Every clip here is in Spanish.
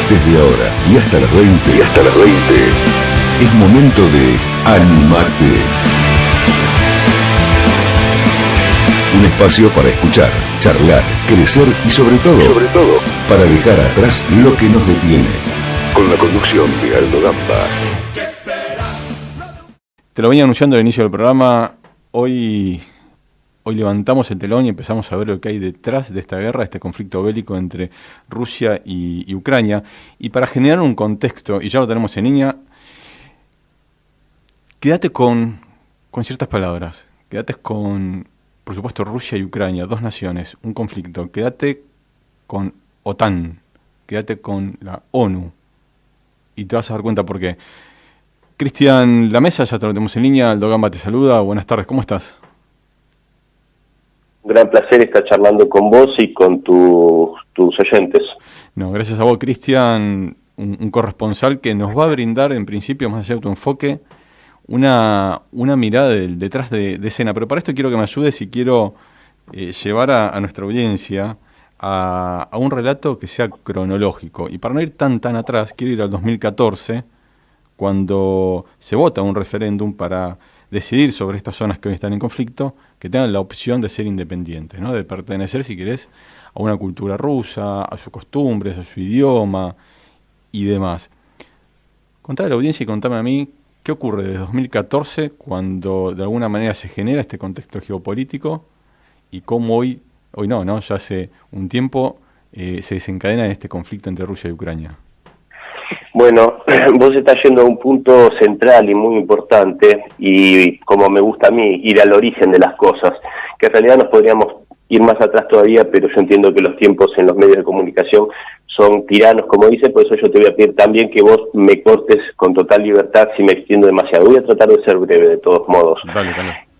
Desde ahora y hasta las 20. Es momento de Animate. Un espacio para escuchar, charlar, crecer y sobre todo, para dejar atrás lo que nos detiene. Con la conducción de Aldo Gamba. Te lo venía anunciando al inicio del programa. Hoy levantamos el telón y empezamos a ver lo que hay detrás de esta guerra, este conflicto bélico entre Rusia y Ucrania. Y para generar un contexto, y ya lo tenemos en línea, quédate con ciertas palabras. Quédate con, por supuesto, Rusia y Ucrania, dos naciones, un conflicto. Quédate con OTAN, quédate con la ONU. Y te vas a dar cuenta por qué. Cristian Lamesa, ya te lo tenemos en línea. Aldo Gamba te saluda. Buenas tardes, ¿cómo estás? Un gran placer estar charlando con vos y con tus oyentes. No, gracias a vos, Cristian, un corresponsal que nos va a brindar, en principio, más allá de tu enfoque, una mirada detrás de escena. Pero para esto quiero que me ayudes y quiero llevar a nuestra audiencia a un relato que sea cronológico. Y para no ir tan atrás, quiero ir al 2014, cuando se vota un referéndum para decidir sobre estas zonas que hoy están en conflicto, que tengan la opción de ser independientes, ¿no? De pertenecer, si querés, a una cultura rusa, a sus costumbres, a su idioma y demás. Contame a la audiencia y contame a mí qué ocurre desde 2014, cuando de alguna manera se genera este contexto geopolítico, y cómo hoy no, ya hace un tiempo se desencadena en este conflicto entre Rusia y Ucrania. Bueno, vos estás yendo a un punto central y muy importante, y como me gusta a mí, ir al origen de las cosas, que en realidad nos podríamos ir más atrás todavía, pero yo entiendo que los tiempos en los medios de comunicación son tiranos, como dice, por eso yo te voy a pedir también que vos me cortes con total libertad si me extiendo demasiado. Voy a tratar de ser breve, de todos modos. Dale.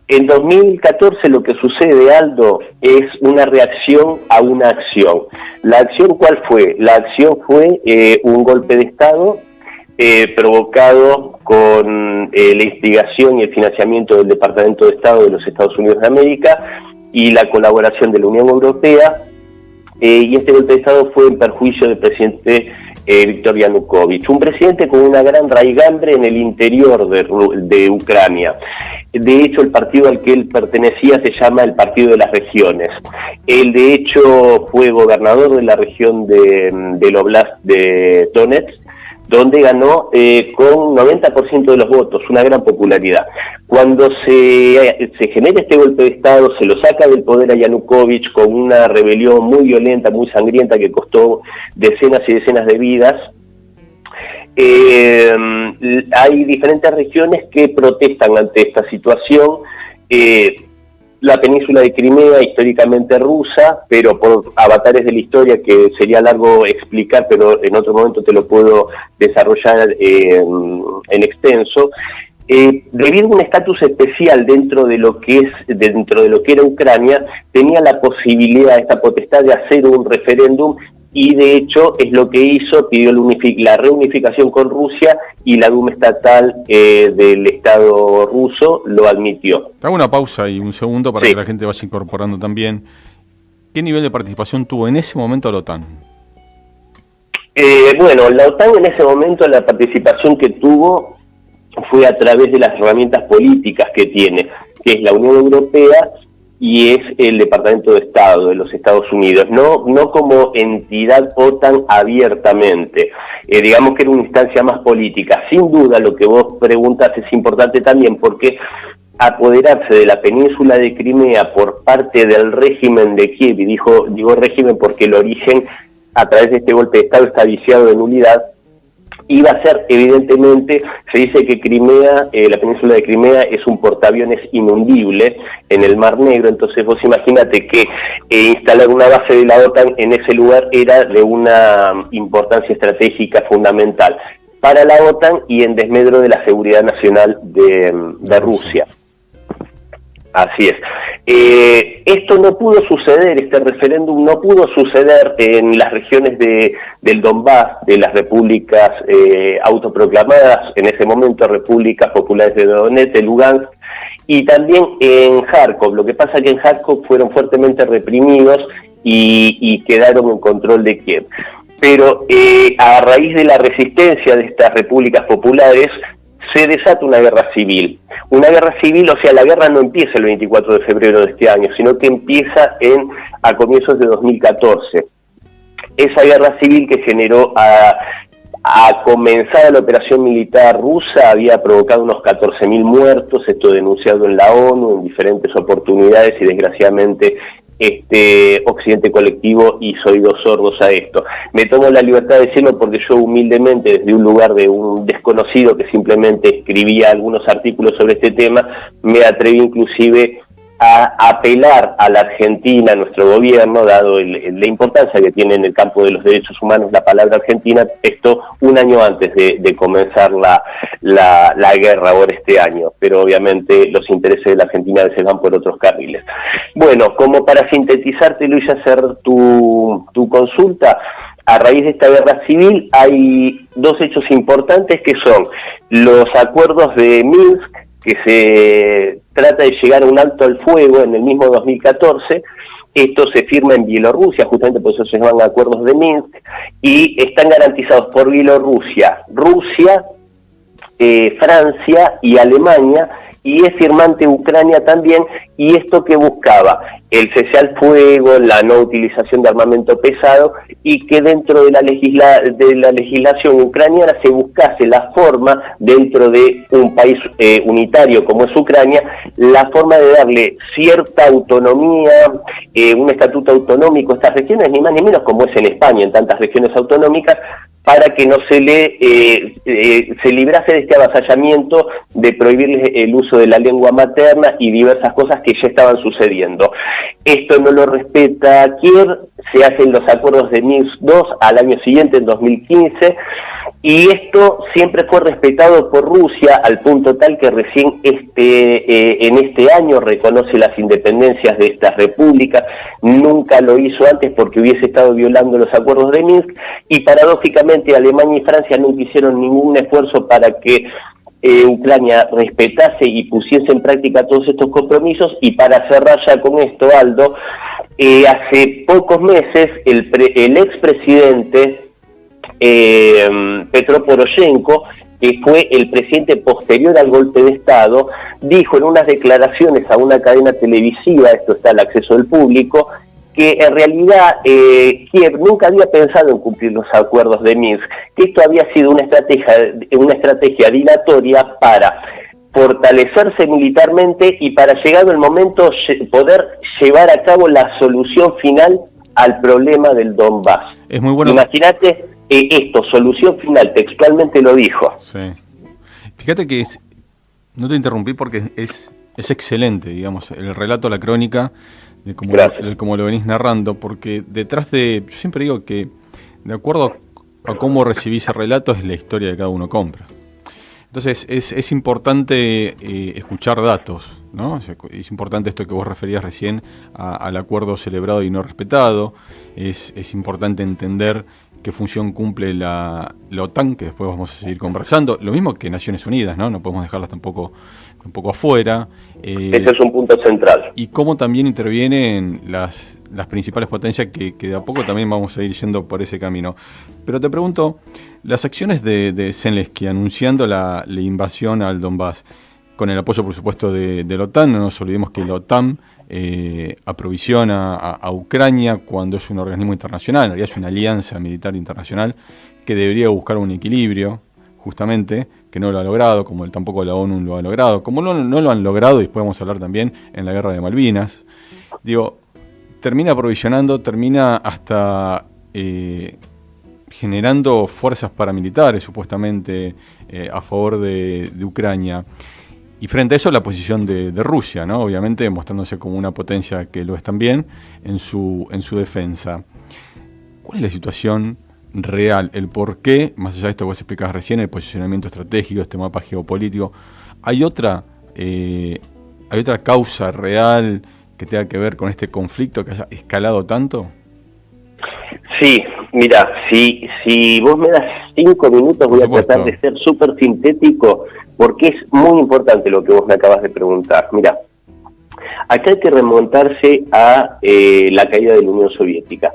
En 2014 lo que sucede, Aldo, es una reacción a una acción. ¿La acción cuál fue? La acción fue un golpe de Estado provocado con la instigación y el financiamiento del Departamento de Estado de los Estados Unidos de América y la colaboración de la Unión Europea, y este golpe de Estado fue en perjuicio del presidente Viktor Yanukovych, un presidente con una gran raigambre en el interior de Ucrania. De hecho, el partido al que él pertenecía se llama el Partido de las Regiones. Él, de hecho, fue gobernador de la región del Oblast de Donetsk, donde ganó con 90% de los votos, una gran popularidad. Cuando se genera este golpe de Estado, se lo saca del poder a Yanukovych con una rebelión muy violenta, muy sangrienta, que costó decenas y decenas de vidas. Hay diferentes regiones que protestan ante esta situación. La península de Crimea, históricamente rusa, pero por avatares de la historia que sería largo explicar, pero en otro momento te lo puedo desarrollar en extenso. Debido a un estatus especial dentro de lo que era Ucrania, tenía la posibilidad, esta potestad, de hacer un referéndum, y de hecho es lo que hizo, pidió la reunificación con Rusia, y la Duma estatal del Estado ruso lo admitió. Te hago una pausa y un segundo para que la gente vaya incorporando también. ¿Qué nivel de participación tuvo en ese momento la OTAN? Bueno, la OTAN en ese momento, la participación que tuvo fue a través de las herramientas políticas que tiene, que es la Unión Europea y es el Departamento de Estado de los Estados Unidos, no como entidad OTAN abiertamente. Digamos que era una instancia más política. Sin duda, lo que vos preguntas es importante también, porque apoderarse de la península de Crimea por parte del régimen de Kiev, y digo régimen porque el origen a través de este golpe de Estado está viciado de nulidad, iba a ser, evidentemente, se dice que Crimea, la península de Crimea es un portaaviones inundible en el Mar Negro. Entonces vos imagínate que instalar una base de la OTAN en ese lugar era de una importancia estratégica fundamental para la OTAN y en desmedro de la seguridad nacional de Rusia. Así es. Esto no pudo suceder, este referéndum no pudo suceder en las regiones del Donbass, de las repúblicas autoproclamadas, en ese momento repúblicas populares de Donetsk, de Lugansk, y también en Kharkov. Lo que pasa es que en Kharkov fueron fuertemente reprimidos y quedaron en control de Kiev. pero a raíz de la resistencia de estas repúblicas populares se desata una guerra civil. Una guerra civil, o sea, la guerra no empieza el 24 de febrero de este año, sino que empieza a comienzos de 2014. Esa guerra civil que generó a comenzar la operación militar rusa había provocado unos 14.000 muertos, esto denunciado en la ONU en diferentes oportunidades y desgraciadamente Occidente colectivo hizo oídos sordos a esto. Me tomo la libertad de decirlo porque yo humildemente, desde un lugar de un desconocido que simplemente escribía algunos artículos sobre este tema, me atreví inclusive a apelar a la Argentina, a nuestro gobierno, dado la importancia que tiene en el campo de los derechos humanos la palabra Argentina, esto un año antes de comenzar la guerra ahora este año, pero obviamente los intereses de la Argentina a veces van por otros carriles. Bueno, como para sintetizártelo y hacer tu consulta, a raíz de esta guerra civil hay dos hechos importantes que son los acuerdos de Minsk, que se trata de llegar a un alto al fuego en el mismo 2014, esto se firma en Bielorrusia, justamente por eso se llaman acuerdos de Minsk, y están garantizados por Bielorrusia, Rusia, Francia y Alemania, y es firmante Ucrania también, y esto que buscaba, el cese al fuego, la no utilización de armamento pesado, y que dentro de la legislación ucraniana se buscase la forma, dentro de un país unitario como es Ucrania, la forma de darle cierta autonomía, un estatuto autonómico a estas regiones, ni más ni menos como es en España, en tantas regiones autonómicas, para que no se librase de este avasallamiento de prohibirles el uso de la lengua materna y diversas cosas que ya estaban sucediendo. Esto no lo respeta Kiev, se hacen los acuerdos de Minsk II al año siguiente, en 2015, y esto siempre fue respetado por Rusia al punto tal que recién en este año reconoce las independencias de estas repúblicas. Nunca lo hizo antes porque hubiese estado violando los acuerdos de Minsk, y paradójicamente Alemania y Francia nunca hicieron ningún esfuerzo para que Ucrania respetase y pusiese en práctica todos estos compromisos. Y para cerrar ya con esto, Aldo, hace pocos meses el expresidente Petro Poroshenko, que fue el presidente posterior al golpe de Estado, dijo en unas declaraciones a una cadena televisiva, esto está al acceso del público, que en realidad Kiev nunca había pensado en cumplir los acuerdos de Minsk, que esto había sido una estrategia dilatoria para fortalecerse militarmente y para, llegado el momento, poder llevar a cabo la solución final al problema del Donbass. Es muy bueno. Imagínate esto, solución final, textualmente lo dijo. Sí. Fíjate que no te interrumpí porque es excelente, digamos, el relato, la crónica, de cómo lo venís narrando, porque detrás yo siempre digo que de acuerdo a cómo recibís el relato es la historia que cada uno compra. Entonces es importante escuchar datos, ¿no? O sea, es importante esto que vos referías recién al acuerdo celebrado y no respetado. Es importante entender qué función cumple la OTAN, que después vamos a seguir conversando. Lo mismo que Naciones Unidas, ¿no? No podemos dejarlas tampoco afuera. Ese es un punto central. Y cómo también intervienen las principales potencias que de a poco también vamos a ir yendo por ese camino. Pero te pregunto, las acciones de Zelensky anunciando la invasión al Donbass, con el apoyo, por supuesto, de la OTAN, no nos olvidemos que la OTAN aprovisiona a Ucrania cuando es un organismo internacional, en realidad es una alianza militar internacional que debería buscar un equilibrio, justamente, que no lo ha logrado, como tampoco la ONU lo ha logrado, como no lo han logrado, y después vamos a hablar también en la guerra de Malvinas. Digo, termina aprovisionando, termina hasta generando fuerzas paramilitares, supuestamente, a favor de Ucrania. Y frente a eso la posición de Rusia, ¿no? Obviamente mostrándose como una potencia que lo es también en su defensa. ¿Cuál es la situación real? El por qué, más allá de esto que vos explicabas recién, el posicionamiento estratégico, este mapa geopolítico, ¿hay otra causa real que tenga que ver con este conflicto que haya escalado tanto? Sí, mira, si vos me das 5 minutos voy a tratar de ser súper sintético, porque es muy importante lo que vos me acabas de preguntar. Mira, acá hay que remontarse a la caída de la Unión Soviética.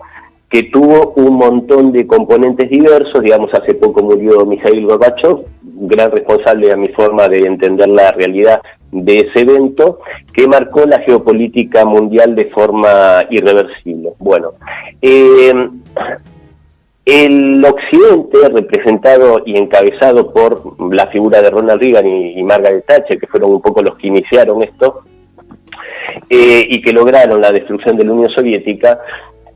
que tuvo un montón de componentes diversos. Digamos, hace poco murió Mikhail Gorbachev, gran responsable a mi forma de entender la realidad de ese evento, que marcó la geopolítica mundial de forma irreversible. Bueno, el Occidente, representado y encabezado por la figura de Ronald Reagan y Margaret Thatcher, que fueron un poco los que iniciaron esto, y que lograron la destrucción de la Unión Soviética,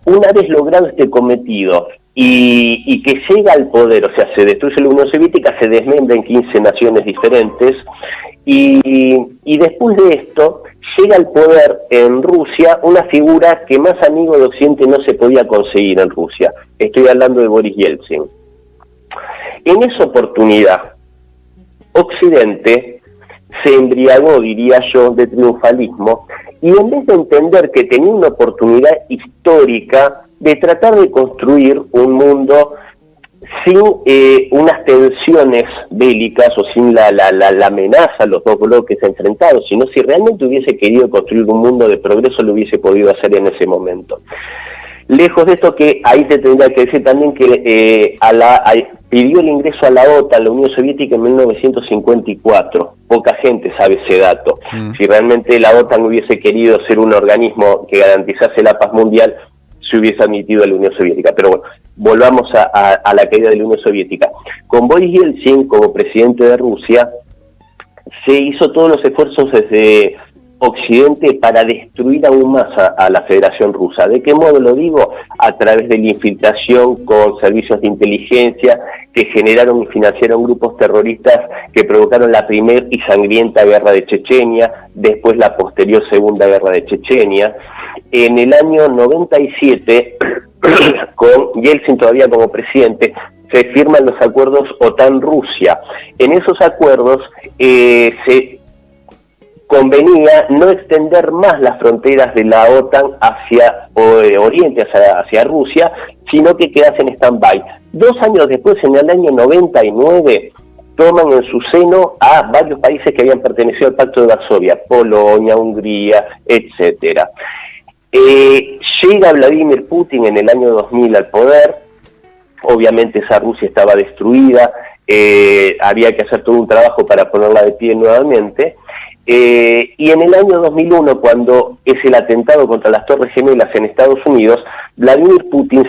una vez logrado este cometido y que llega al poder, o sea, se destruye la Unión Soviética, se desmembra en 15 naciones diferentes, y después de esto llega al poder en Rusia una figura que más amigo de Occidente no se podía conseguir en Rusia. Estoy hablando de Boris Yeltsin. En esa oportunidad, Occidente se embriagó, diría yo, de triunfalismo, y en vez de entender que tenía una oportunidad histórica de tratar de construir un mundo sin unas tensiones bélicas o sin la amenaza a los dos bloques enfrentados, sino si realmente hubiese querido construir un mundo de progreso, lo hubiese podido hacer en ese momento. Lejos de esto, que ahí te tendría que decir también que pidió el ingreso a la OTAN, la Unión Soviética, en 1954. Poca gente sabe ese dato. Si realmente la OTAN hubiese querido ser un organismo que garantizase la paz mundial, se hubiese admitido a la Unión Soviética. Pero bueno, volvamos a la caída de la Unión Soviética. Con Boris Yeltsin como presidente de Rusia, se hizo todos los esfuerzos desde Occidente para destruir aún más a la Federación Rusa. ¿De qué modo lo digo? A través de la infiltración con servicios de inteligencia que generaron y financiaron grupos terroristas que provocaron la primera y sangrienta guerra de Chechenia, después la posterior segunda guerra de Chechenia. En el año 97, con Yeltsin todavía como presidente, se firman los acuerdos OTAN-Rusia. En esos acuerdos se convenía no extender más las fronteras de la OTAN hacia Oriente, hacia Rusia, sino que quedase en stand-by. 2 años después, en el año 99, toman en su seno a varios países que habían pertenecido al Pacto de Varsovia, Polonia, Hungría, etcétera. Llega Vladimir Putin en el año 2000 al poder. Obviamente esa Rusia estaba destruida, había que hacer todo un trabajo para ponerla de pie nuevamente. Y en el año 2001, cuando es el atentado contra las Torres Gemelas en Estados Unidos, Vladimir Putin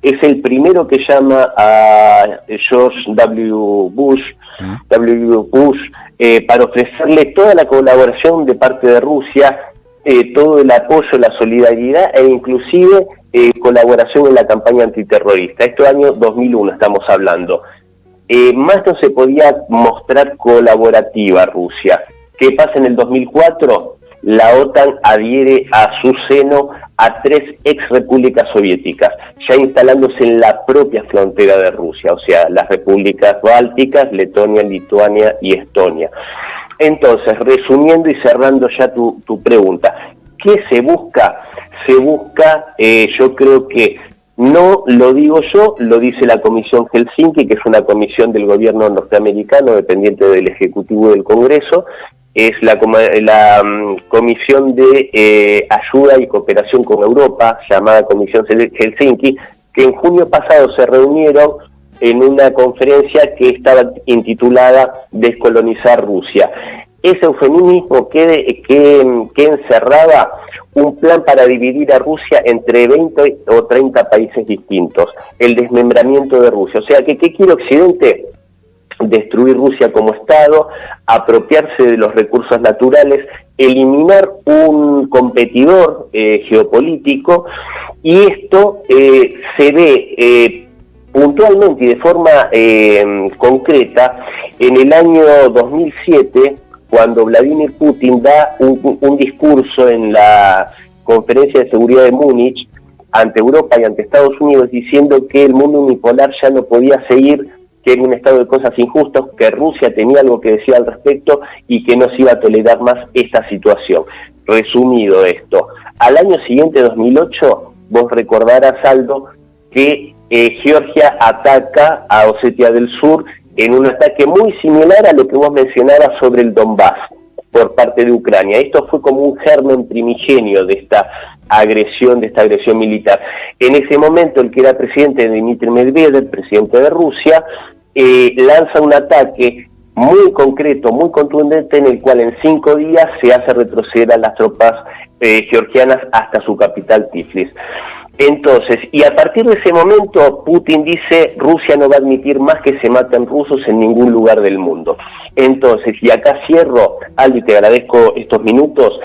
es el primero que llama a George W. Bush, para ofrecerle toda la colaboración de parte de Rusia, todo el apoyo, la solidaridad e inclusive colaboración en la campaña antiterrorista. Esto es año 2001 estamos hablando. Más no se podía mostrar colaborativa Rusia. ¿Qué pasa en el 2004? La OTAN adhiere a su seno a 3 ex repúblicas soviéticas, ya instalándose en la propia frontera de Rusia, o sea, las repúblicas bálticas, Letonia, Lituania y Estonia. Entonces, resumiendo y cerrando ya tu pregunta, ¿qué se busca? Se busca, yo creo que no lo digo yo, lo dice la Comisión Helsinki, que es una comisión del gobierno norteamericano, dependiente del Ejecutivo y del Congreso. Es la Comisión de Ayuda y Cooperación con Europa, llamada Comisión Helsinki, que en junio pasado se reunieron en una conferencia que estaba intitulada Descolonizar Rusia. Ese eufemismo que encerraba un plan para dividir a Rusia entre 20 o 30 países distintos, el desmembramiento de Rusia. O sea, ¿qué quiere Occidente? Destruir Rusia como Estado, apropiarse de los recursos naturales, eliminar un competidor geopolítico, y esto se ve puntualmente y de forma concreta en el año 2007, cuando Vladimir Putin da un discurso en la Conferencia de Seguridad de Múnich ante Europa y ante Estados Unidos, diciendo que el mundo unipolar ya no podía seguir, que era un estado de cosas injustos, que Rusia tenía algo que decir al respecto y que no se iba a tolerar más esta situación. Resumido esto, al año siguiente, 2008, vos recordarás, Aldo, que Georgia ataca a Osetia del Sur en un ataque muy similar a lo que vos mencionabas sobre el Donbass por parte de Ucrania. Esto fue como un germen primigenio de agresión, de esta agresión militar. En ese momento, el que era presidente, Dmitry Medvedev, presidente de Rusia, lanza un ataque muy concreto, muy contundente, en el cual en 5 días se hace retroceder a las tropas georgianas hasta su capital, Tiflis. Entonces, y a partir de ese momento, Putin dice, Rusia no va a admitir más que se maten rusos en ningún lugar del mundo. Entonces, y acá cierro, Aldo, te agradezco estos minutos,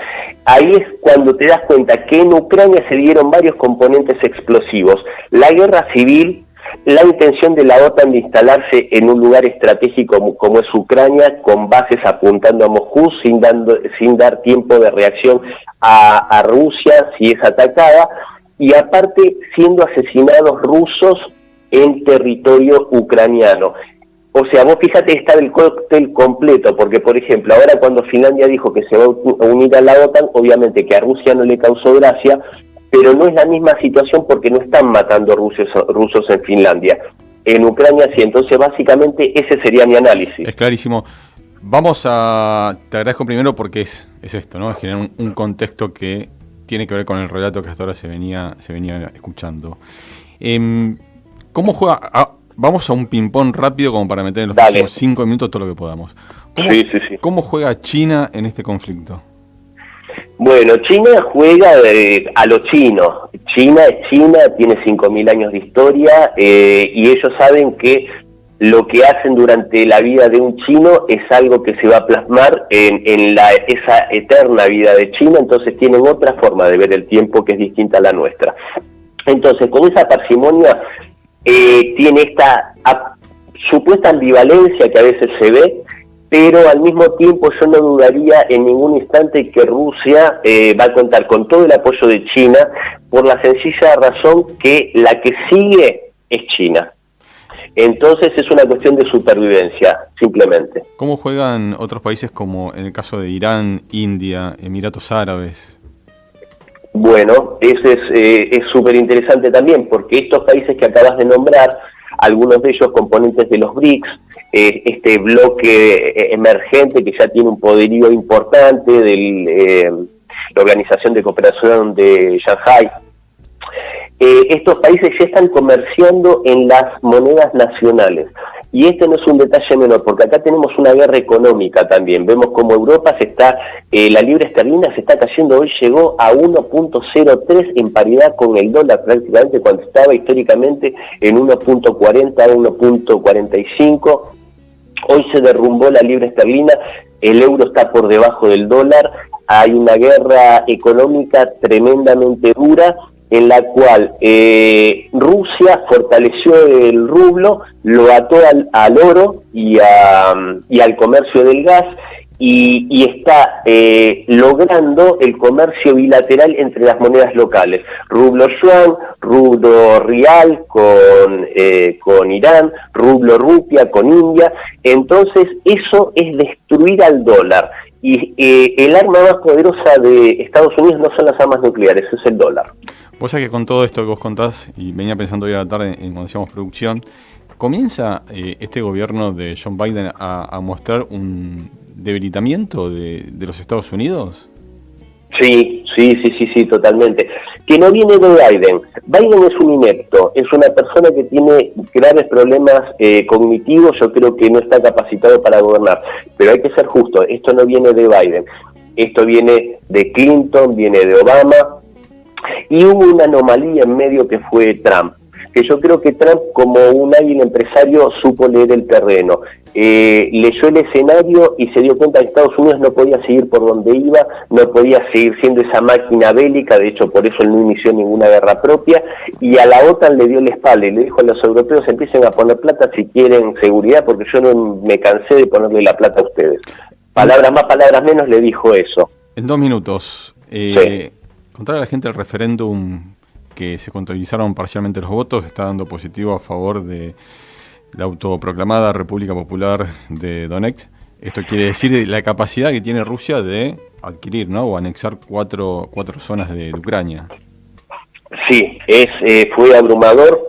ahí es cuando te das cuenta que en Ucrania se dieron varios componentes explosivos. La guerra civil, la intención de la OTAN de instalarse en un lugar estratégico como es Ucrania, con bases apuntando a Moscú, sin dar tiempo de reacción a Rusia si es atacada, y aparte siendo asesinados rusos en territorio ucraniano. O sea, vos fíjate, está el cóctel completo, porque por ejemplo, ahora cuando Finlandia dijo que se va a unir a la OTAN, obviamente que a Rusia no le causó gracia, pero no es la misma situación porque no están matando rusos en Finlandia. En Ucrania sí, entonces básicamente ese sería mi análisis. Es clarísimo. Te agradezco primero porque es esto, ¿no? Es generar un contexto que tiene que ver con el relato que hasta ahora se venía escuchando. ¿Cómo juega? Vamos a un ping-pong rápido como para meter en los próximos 5 minutos todo lo que podamos. Sí. ¿Cómo juega China en este conflicto? Bueno, China juega a lo chino. China es China, tiene 5.000 años de historia, y ellos saben que lo que hacen durante la vida de un chino es algo que se va a plasmar en esa eterna vida de China, entonces tienen otra forma de ver el tiempo que es distinta a la nuestra. Entonces, con esa parsimonia, tiene esta supuesta ambivalencia que a veces se ve, pero al mismo tiempo yo no dudaría en ningún instante que Rusia va a contar con todo el apoyo de China, por la sencilla razón que la que sigue es China. Entonces es una cuestión de supervivencia, simplemente. ¿Cómo juegan otros países como en el caso de Irán, India, Emiratos Árabes? Bueno, eso es súper interesante también, porque estos países que acabas de nombrar, algunos de ellos componentes de los BRICS, este bloque emergente que ya tiene un poderío importante de la Organización de Cooperación de Shanghái, estos países ya están comerciando en las monedas nacionales. Y este no es un detalle menor, porque acá tenemos una guerra económica también. Vemos como Europa la libra esterlina se está cayendo, hoy llegó a 1.03 en paridad con el dólar prácticamente, cuando estaba históricamente en 1.40, 1.45. Hoy se derrumbó la libra esterlina, el euro está por debajo del dólar, hay una guerra económica tremendamente dura, en la cual Rusia fortaleció el rublo, lo ató al oro y al comercio del gas, y está logrando el comercio bilateral entre las monedas locales, rublo yuan, rublo rial con Irán, rublo rupia con India. Entonces eso es destruir al dólar, y el arma más poderosa de Estados Unidos no son las armas nucleares, es el dólar. Vos sabés que con todo esto que vos contás, y venía pensando hoy a la tarde cuando hacíamos producción, ¿comienza este gobierno de John Biden a mostrar un debilitamiento de los Estados Unidos? Sí, totalmente. Que no viene de Biden. Biden es un inepto, es una persona que tiene graves problemas cognitivos, yo creo que no está capacitado para gobernar. Pero hay que ser justo, esto no viene de Biden, esto viene de Clinton, viene de Obama, y hubo una anomalía en medio que fue Trump, que yo creo que Trump, como un hábil empresario, supo leer el terreno, leyó el escenario y se dio cuenta que Estados Unidos no podía seguir por donde iba, no podía seguir siendo esa máquina bélica, de hecho por eso él no inició ninguna guerra propia, y a la OTAN le dio la espalda y le dijo a los europeos: empiecen a poner plata si quieren seguridad, porque yo no me cansé de ponerle la plata a ustedes. Palabras más, palabras menos, le dijo eso. En 2 minutos, Sí. contar a la gente el referéndum que se contabilizaron parcialmente los votos, está dando positivo a favor de la autoproclamada República Popular de Donetsk. Esto quiere decir la capacidad que tiene Rusia de adquirir, ¿no?, o anexar cuatro zonas de Ucrania. Sí, fue abrumador.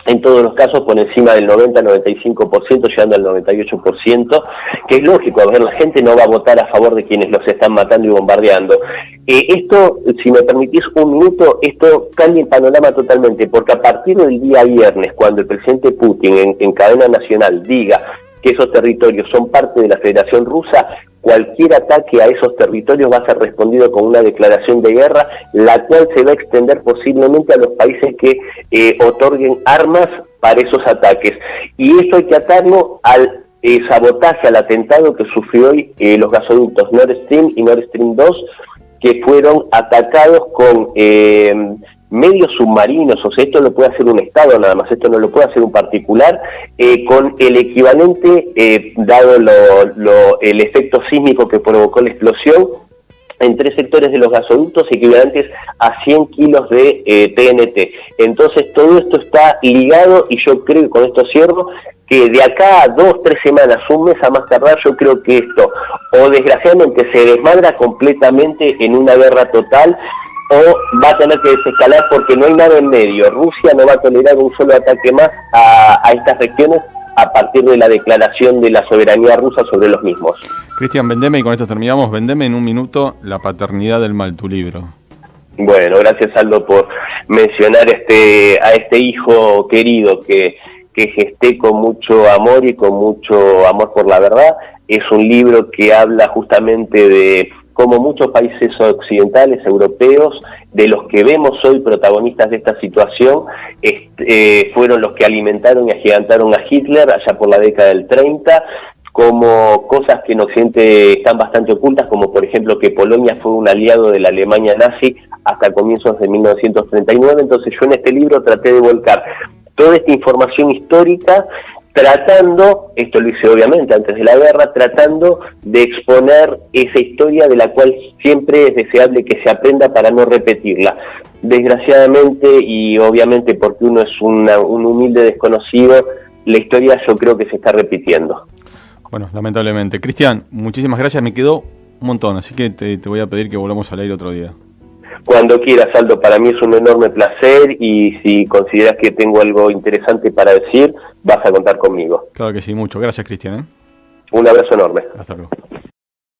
en todos los casos por encima del 90-95%, llegando al 98%, que es lógico, a ver, la gente no va a votar a favor de quienes los están matando y bombardeando. Esto, si me permitís un minuto, esto cambia el panorama totalmente, porque a partir del día viernes, cuando el presidente Putin en cadena nacional diga que esos territorios son parte de la Federación Rusa, cualquier ataque a esos territorios va a ser respondido con una declaración de guerra, la cual se va a extender posiblemente a los países que otorguen armas para esos ataques. Y esto hay que atarlo al sabotaje, al atentado que sufrió hoy los gasoductos Nord Stream y Nord Stream 2, que fueron atacados con medios submarinos. O sea, esto lo puede hacer un Estado nada más, esto no lo puede hacer un particular, con el equivalente, dado el efecto sísmico que provocó la explosión, en 3 sectores de los gasoductos equivalentes a 100 kilos de TNT. Entonces todo esto está ligado, y yo creo, con esto cierro, que de acá a 2, 3 semanas, un mes a más tardar, yo creo que esto o desgraciadamente se desmadra completamente en una guerra total, o va a tener que desescalar, porque no hay nada en medio. Rusia no va a tolerar un solo ataque más a estas regiones a partir de la declaración de la soberanía rusa sobre los mismos. Cristian, vendeme, y con esto terminamos, vendeme en un minuto La paternidad del mal, tu libro. Bueno, gracias Aldo por mencionar a este hijo querido que gesté con mucho amor y con mucho amor por la verdad. Es un libro que habla justamente de cómo muchos países occidentales, europeos, de los que vemos hoy protagonistas de esta situación, fueron los que alimentaron y agigantaron a Hitler allá por la década del 30, como cosas que en Occidente están bastante ocultas, como por ejemplo que Polonia fue un aliado de la Alemania nazi hasta comienzos de 1939. Entonces yo en este libro traté de volcar toda esta información histórica, tratando, esto lo hice obviamente antes de la guerra, tratando de exponer esa historia de la cual siempre es deseable que se aprenda para no repetirla. Desgraciadamente, y obviamente porque uno es un humilde desconocido, la historia yo creo que se está repitiendo. Bueno, lamentablemente. Cristian, muchísimas gracias, me quedó un montón, así que te voy a pedir que volvamos al aire otro día. Cuando quieras, Aldo, para mí es un enorme placer, y si consideras que tengo algo interesante para decir, vas a contar conmigo. Claro que sí, mucho. Gracias, Cristian. Un abrazo enorme. Hasta luego.